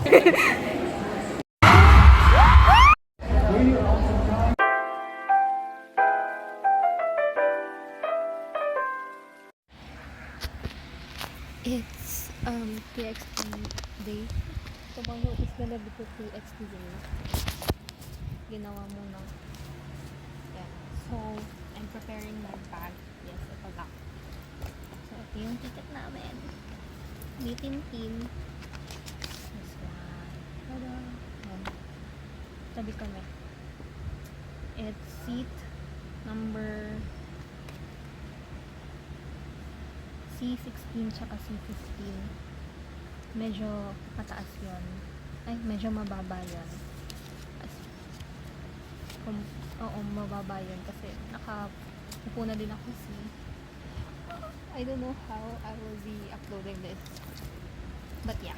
It's PXT day. Tomorrow is gonna be the PXT day. Ginawa mo na. Yeah. So, I'm preparing my bag. Yes, ito lang. So, ito yung ticket namin. Meeting team. This one. Tada! Yan. Tabi kami. It's seat number C16 tsaka C15. Medyo mataas yun. Ay, medyo mababa yun. Oo, mababa yun kasi nakaupo na din ako I don't know how I will be uploading this. But yeah.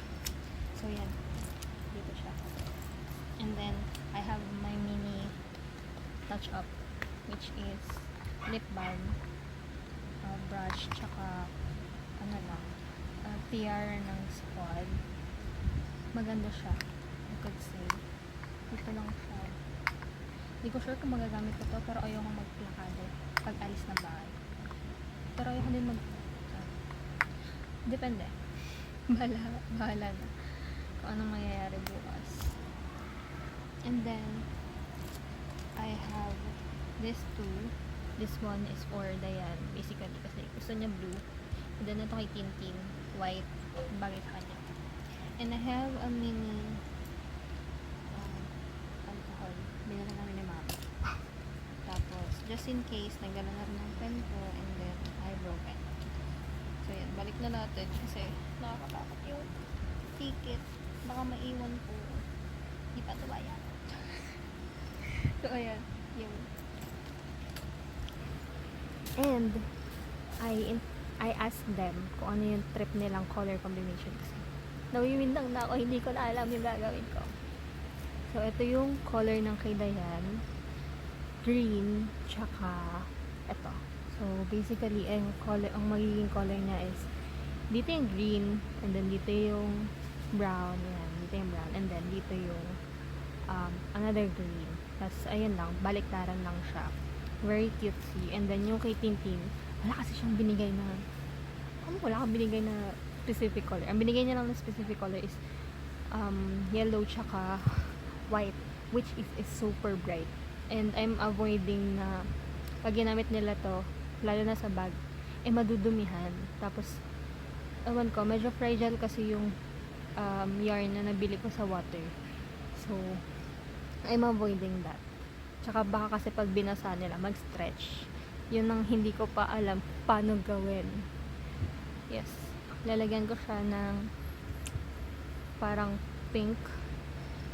So yan. Dito siya. And then, I have my mini touch up, which is lip balm, brush, tsaka ano lang, PR ng Squad. Maganda siya, I could say. Ito lang siya. Hindi ko sure kung magagamit ko to, pero ayoko magplakado pag alis ng bahay. Pero ayoko din depende. Bahala na kung anong mangyayari bukas. And then I have this two. This one is for Dayan, basically, kasi gusto niya blue. And then ito kay Tintin, white, bagay sa kanya. And I have a mini alcohol. Binala namin ni Mama. Tapos, just in case, nagdala na rin ng pen ko, and then eyebrow pen. So yan, balik na natin kasi nakakatakot yung ticket. Baka maiwan po. Di pa ito bayan. So ayan, yun. And I asked them kung ano yung trip nilang color combination kasi nawiwindang na ako, hindi ko na alam yung gagawin ko. So ito yung color ng kay Dayan, green, tsaka ito. So basically ang magiging color niya is dito yung green, and then dito yung brown, yan, dito yung brown, and then dito yung another green. Tapos ayun lang, baliktaran lang siya. Very cutesy. And then yung kay Tintin, wala kasi siyang binigay na wala kang binigay na specific color. Ang binigay niya lang na specific color is yellow tsaka white, which is super bright. And I'm avoiding na pag ginamit nila to, lalo na sa bag, madudumihan. Tapos ewan ko, medyo fragile kasi yung yarn na nabili ko sa water. So I'm avoiding that. Tsaka baka kasi pag binasa nila, mag-stretch. Yun ang hindi ko pa alam paano gawin. Yes. Lalagyan ko siya ng parang pink.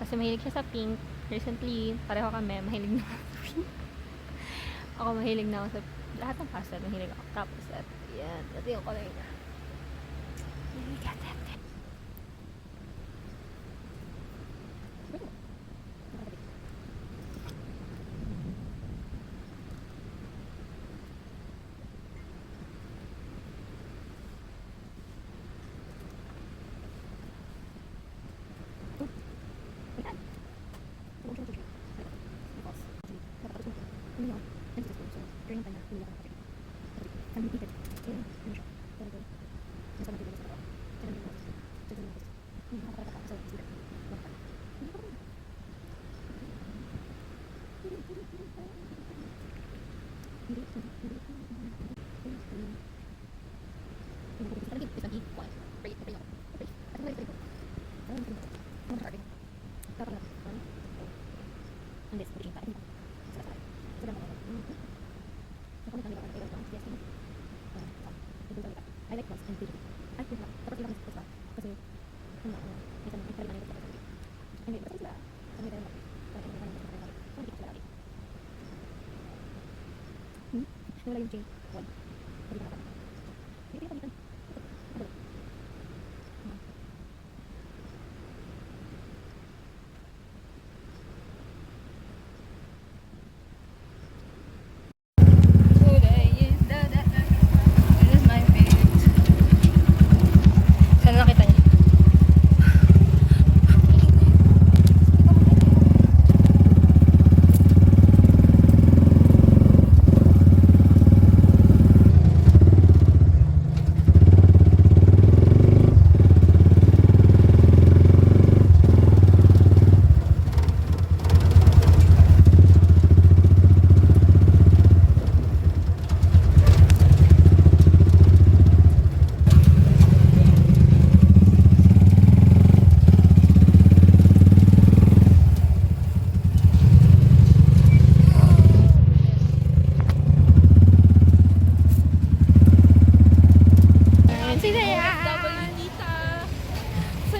Kasi mahilig siya sa pink. Recently, pareho kami, mahilig na sa pink. Ako mahilig na ako sa lahat ng pastel, mahilig ako. Tapos, at yan. Ito yung color niya. Look at that. I like this and this. I feel like tapos ilang gusto kasi hindi ba sila kami din wala yung chain one hindi na hindi pa dito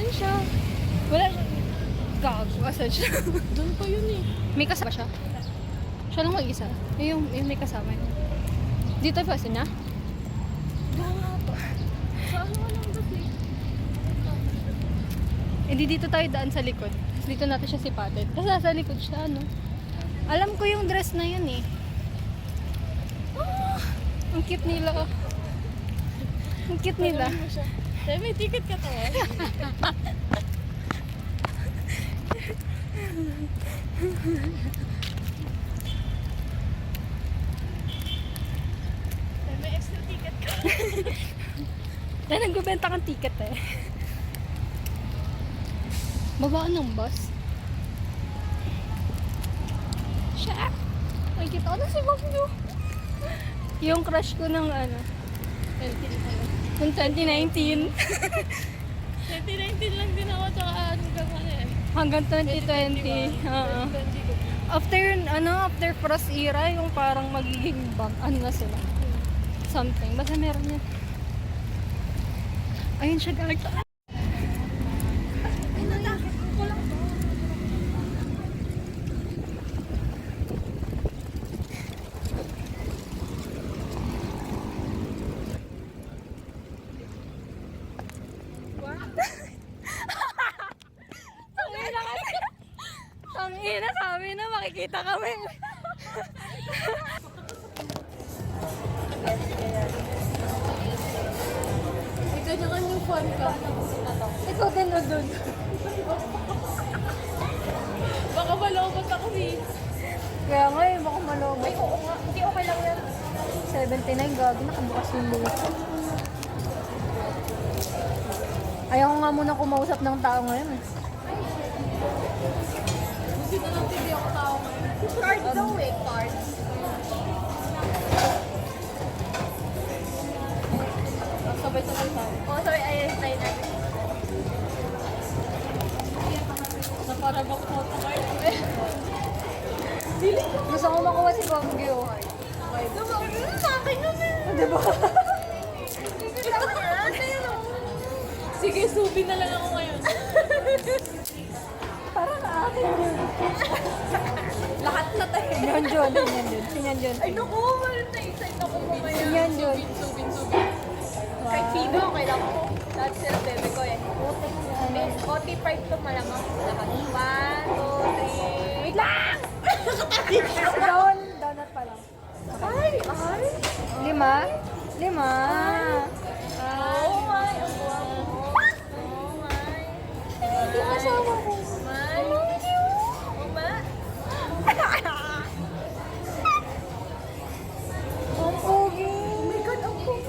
Asan siya? Wala siya. Gago, asan siya? Doon pa yun eh. May kasama siya? Siya lang mag-isa? Yung may kasama niya. Dito pa niya? Doon nga to. Sa ano ka lang kasi? Hindi dito tayo daan sa likod. Dito natin siya sipatin. Kasi nasa likod siya, ano? Alam ko yung dress na yun eh. Ah, ang cute nila. Ang cute nila. Mo siya. Tayo, may ticket ka to eh. Tayo, may extra ticket ka. Dahil nagbibenta kang ticket eh. Babaan ng bus. Siya! Nakikita ko na si Magno. Yung crush ko ng ano, 2019. 2019 lang din ako, tsaka hanggang ano eh. Hanggang 2020. Oo. 2020. After Frost era, yung parang magiging ano na sila. Something. Basta meron yan. Ayun siya, galit. Ay, natakot ko lang to. Tangina, sabi na makikita kami. Ikaw na kanyang fun ka. Ikaw din na dun. Baka malobot ako eh. Kaya nga eh, baka malobot. Ay, oo nga. Hindi okay lang yan. 79, gabi, nakabukas yung late. Ayaw ko nga muna kumausap ng tao ngayon eh. Buti na lang hindi ako tao ngayon. Card daw eh, cards. Sabay-sabay tayo. Oo, sorry, ayun, tayo natin. Na para bang photo card. Gusto ko makuha si Bamgyo. Okay. Sa akin yun eh. Diba? Sige, subi na lang ako ngayon. Parang akin yun. Lahat na tayo. Sinyan John, sinyan John, sinyan John. Ay, naku, meron na excited ako mamaya. Sinyan John. Subin. Kahit sino, kailangan ko. Lahat sila bebe ko eh. OT pride to malamang. Lahat. 1, 2, 3. Wait lang! Donut pa lang. Ay! 5? 5? Oh my! Ang guwapo. Oh my! Hindi kasama ko. My! Oh ma! Ang pogi. Oh my God! Ang pogi!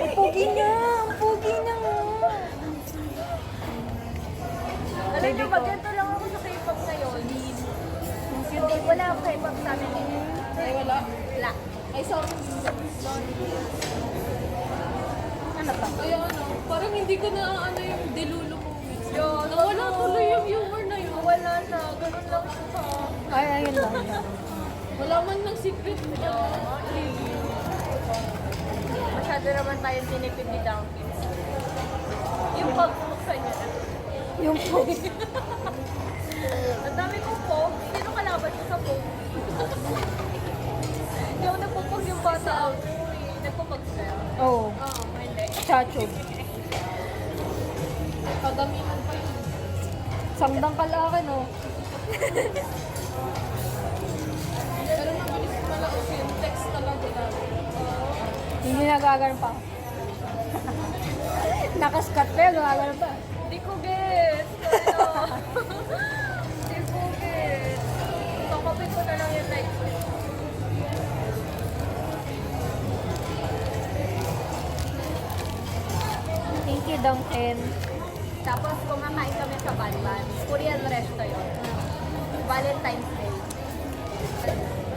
Ang pogi niya. Ang pogi niya nga. Alam niyo, maganda lang ako sa K-pop ngayon. Hindi, wala ako K-pop sa amin. Ay, wala? Wala. Ay, sorry. Ano pa? Ay, ano, parang hindi ko na ano yung delulo mo. Nawala tuloy yung humor na yun. Wala na, ganun lang siya. Ay, ayun lang. Wala man ng secret niya. Masyado naman tayong tinipid ni Donkey. Yung pag-buksan niya. Yung pogi. Ang dami kong pog. Sino kalaban ko sa pog? Hindi ako nagpupog yung bata ako. Nagpupog sa'yo. Oo. Oo, hindi. Chacho. Pagamihan pa yun. Sangdang kalakan, oh. Pero mabilis pala kasi yung text talaga natin. Hindi nagagalan pa. Nakaskat pa yun, nagagalan pa. Hindi ko guess. Ano? Hindi ko guess. Kakapit ko na lang yung text. Thank you, Duncan. Tapos kumakain kami sa Banban. Korean resto yun. Valentine's Day.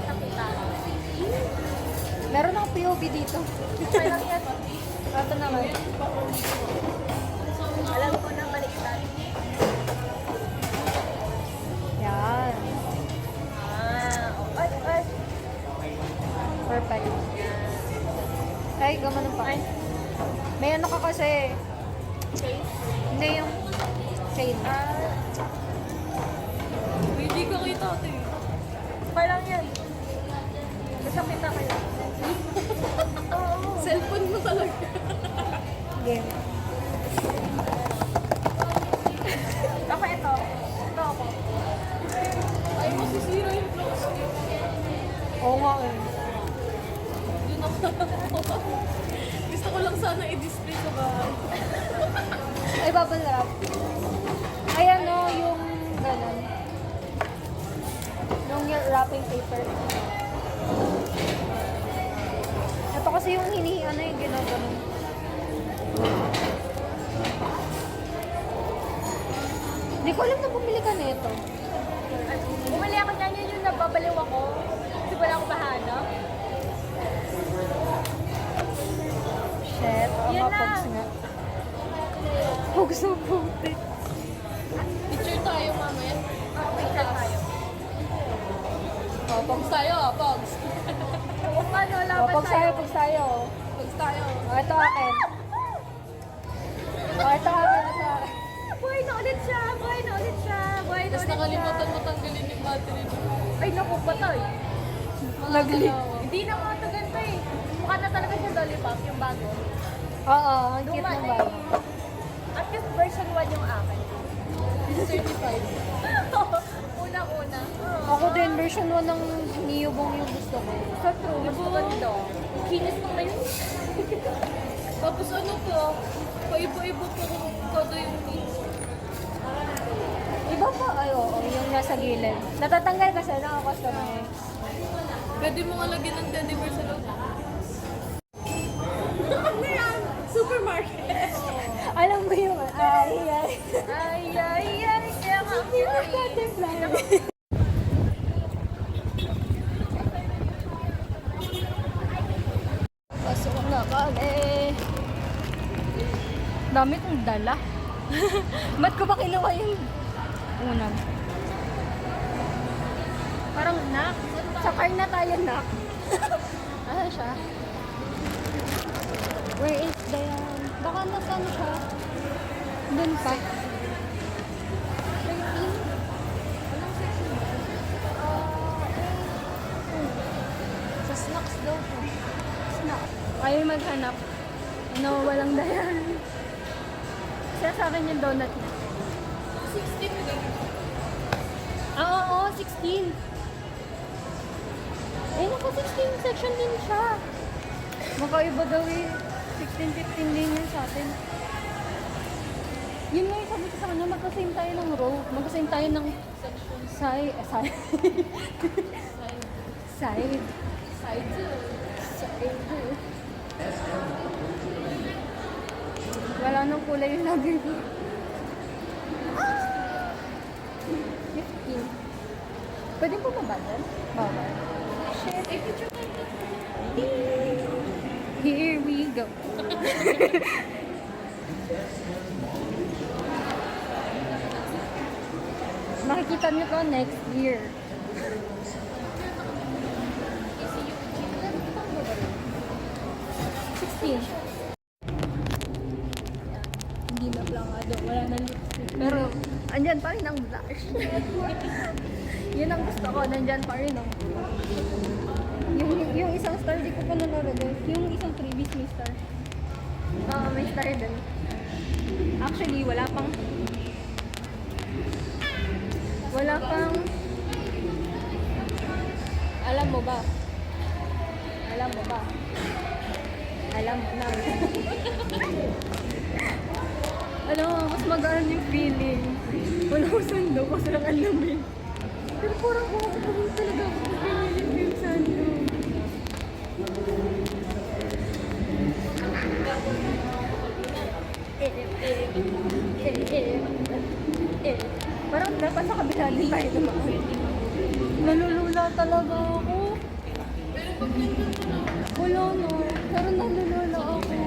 Nakita. Meron akong POV dito. Kaya lang yan. Ito naman. Alam ko na baliktad. Yan. Ay. Perfect. Ay, gumano pa. Ay. May ano ka kasi. Okay. Hindi, Hindi yung chain. Hindi ko kita ito eh. Parang yan. Masapit na kayo. Cellphone mo talaga. Game. Ako ito. Ito ako. Ay, masisira yung vlogs ko. Oo nga eh. Yun ako. Gusto ko lang sana i-display sa bahay. Ay, babalap. Ay, ano, yung gano'n. Yung wrapping paper. Ito kasi yung ano yung ginaganon. Hindi ko alam na bumili ka nito. Bumili ako niyan, yun yung nababaliw ako. Kasi wala akong mahanap. Shit, Yan na. pogs nga. Pogs na puti. Picture tayo mamaya. Picture tayo. Pogs tayo, pogs. Kung ano, laban Pogs tayo, pogs tayo. Pogs tayo. Ito akin. Ito akin. Buhay na ulit siya, buhay na ulit siya, buhay na Tapos ulit nakalimutan siya. mo tanggalin yung battery mo. Ay, naku, patay. Nagli. Hindi na mga to ganito eh. Mukha na talaga siya lollipop, yung bago. Oo, ang cute Luma ng na bago. eh. At least version 1 yung akin. Certified. Una-una. Ako din, version 1 ng Niyobong yung gusto ko. Sa true, mas maganda. Kinis mo na yun. Tapos ano po, paiba-iba po kung kada yung needs. Iba pa, ay oo, yung nasa gilid. Natatanggal kasi, nakakustomize. Pwede mo nga lagyan ng teddy bear sa loob. Ano yan? Supermarket. Alam mo yung, ay. Ay, kaya nga ang cute eh. Butterfly. Pasok na kami. Dami kong dala. Ba't ko ba kinuha yung unang? Parang nak. Sa car na tayo, nak. Ano siya? Where is the... Baka nasaan siya? Doon pa. 13? Anong section ba? Sa snacks daw po. Snacks. Ayaw maghanap. Ano, walang dayan. Siya sa akin yung donut niya. 16 din. Oo, 16. Eh, naku, 16 section din siya. Makaiba daw eh. 16, 15 din yun sa atin. Yun nga yung sabi ko sa kanya, magka-same tayo ng row. Magka-same tayo ng side. Side. Side. Side. Side. Wala nang kulay yung labi ko. 15. Pwede po mabagal? Bawal. Shit. Eh, picture ka. Here we go. Makikita niyo to next year. Hindi na plangado, wala na lipstick. Pero, andyan pa rin ang blush. Yun ang gusto ko, nandyan pa rin ang yung isang star, di ko pa nanonood eh. Yung isang previous may star. Oo, may star din. Actually, wala pang alam mo ba? Alam mo ba? Alam mo na. Alam mo, mas magaan yung feeling. Wala ko sando, kasi lang alamin. Pero parang kung ako talaga ako pinilit ko yung sando. Parang dapat sa kabila din tayo dumaan. Nalulula talaga ako. Wala no. Pero nalulula ako.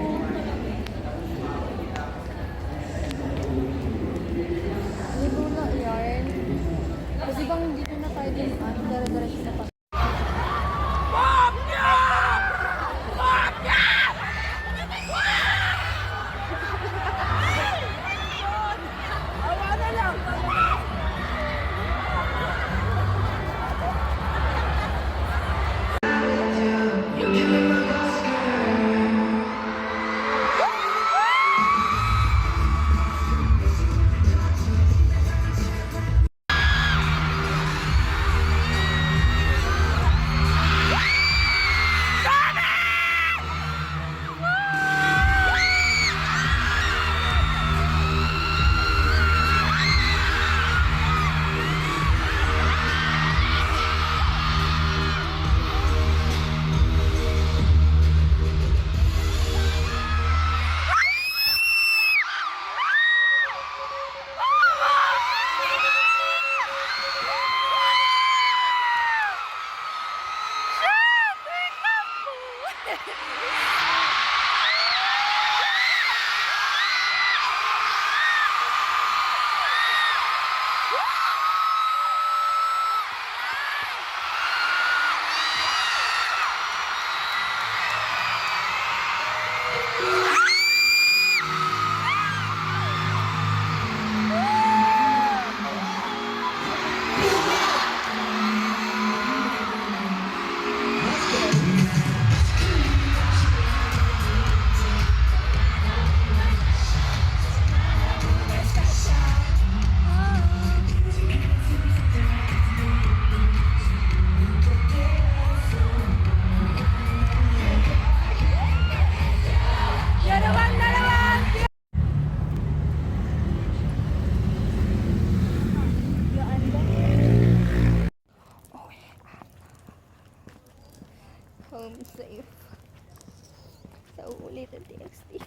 Nalulula yan. Kasi bang dito na tayo din dara-diretso sa pag. I'm safe. Sa uulitin TXT.